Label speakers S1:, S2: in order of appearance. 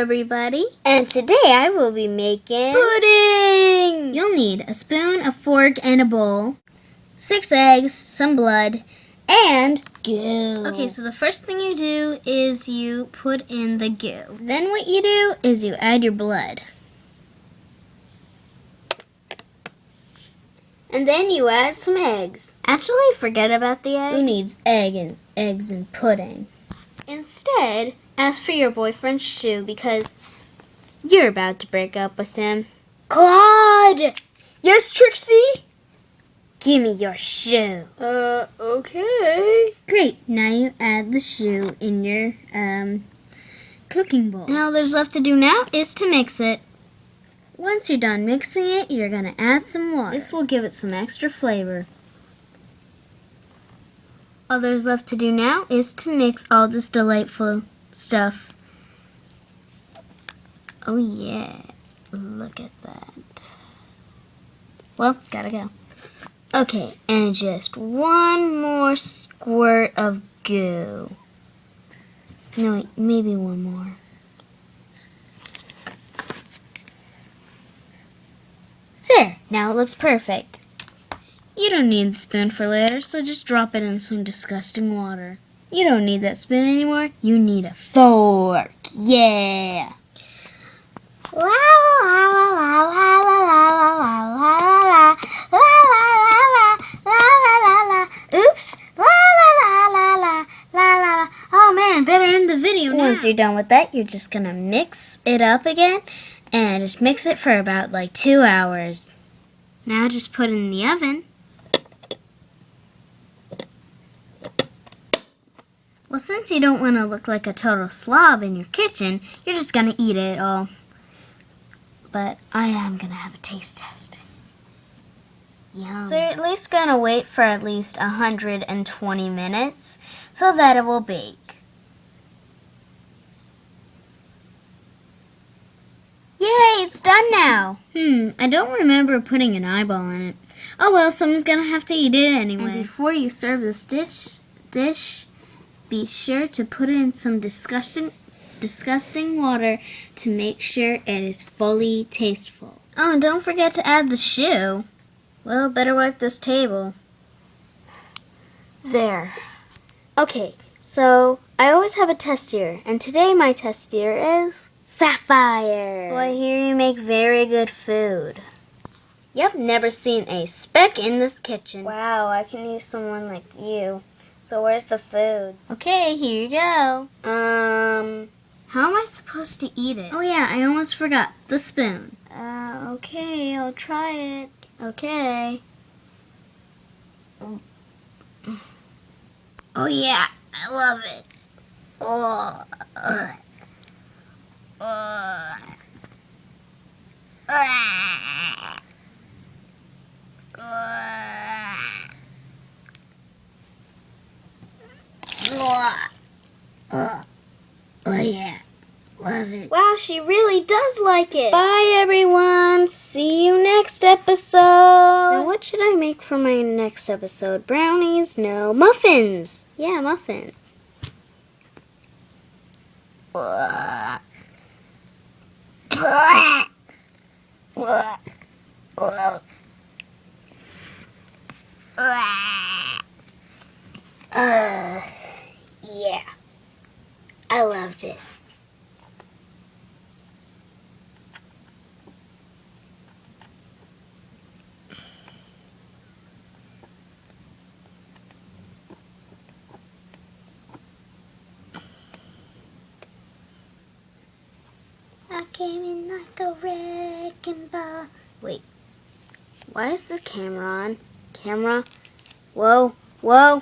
S1: everybody.
S2: And today I will be making
S1: Pudding! You'll need a spoon, a fork, and a bowl, 6 eggs, some blood,
S2: and goo.
S1: Okay, so the first thing you do is you put in the goo. Then what you do is you add your blood.
S2: And then you add some eggs.
S1: Actually, forget about the eggs.
S2: Who needs eggs and pudding?
S1: Instead, ask for your boyfriend's shoe because you're about to break up with him.
S2: Claude!
S1: Yes, Trixie? Give me your shoe.
S2: Okay.
S1: Great. Now you add the shoe in your cooking bowl. And all there's left to do now is to mix it. Once you're done mixing it, you're going to add some water. This will give it some extra flavor. All there's left to do now is to mix all this delightful stuff. Oh yeah, look at that. Well, gotta go. Okay, and just one more squirt of goo. No, wait, maybe one more. There, now it looks perfect. You don't need the spoon for later, so just drop it in some disgusting water. You don't need that spoon anymore, you need a fork. Yeah!
S2: La la la la la la la la la la la la la. Oops! La la la la la la.
S1: Oh man, better end the video now.
S2: Once you're done with that, you're just gonna mix it up again and just mix it for about like 2 hours.
S1: Now just put it in the oven. Well, since you don't want to look like a total slob in your kitchen, you're just gonna eat it all. But I am gonna have a taste test.
S2: Yum.
S1: So you're at least gonna wait for at least 120 minutes so that it will bake. Yay, it's done now. I don't remember putting an eyeball in it. Oh well, someone's gonna have to eat it anyway. And before you serve this dish, be sure to put in some disgusting water to make sure it is fully tasteful. Oh, and don't forget to add the shoe. Well, better wipe this table.
S2: There. Okay, so I always have a testier, and today my testier is Sapphire.
S1: So I hear you make very good food.
S2: Yep, never seen a speck in this kitchen.
S1: Wow, I can use someone like you. So where's the food?
S2: Okay, here you go.
S1: How am I supposed to eat it? Oh yeah, I almost forgot. The spoon. Okay, I'll try it. Okay.
S2: Oh yeah, I love it. Oh. Oh yeah, love it.
S1: Wow, she really does like it.
S2: Bye everyone, see you next episode.
S1: Now what should I make for my next episode? Brownies? No, muffins. Yeah, muffins.
S2: Yeah, I loved it.
S1: I came in like a wrecking ball. Wait, why is the camera on? Camera? Whoa, whoa.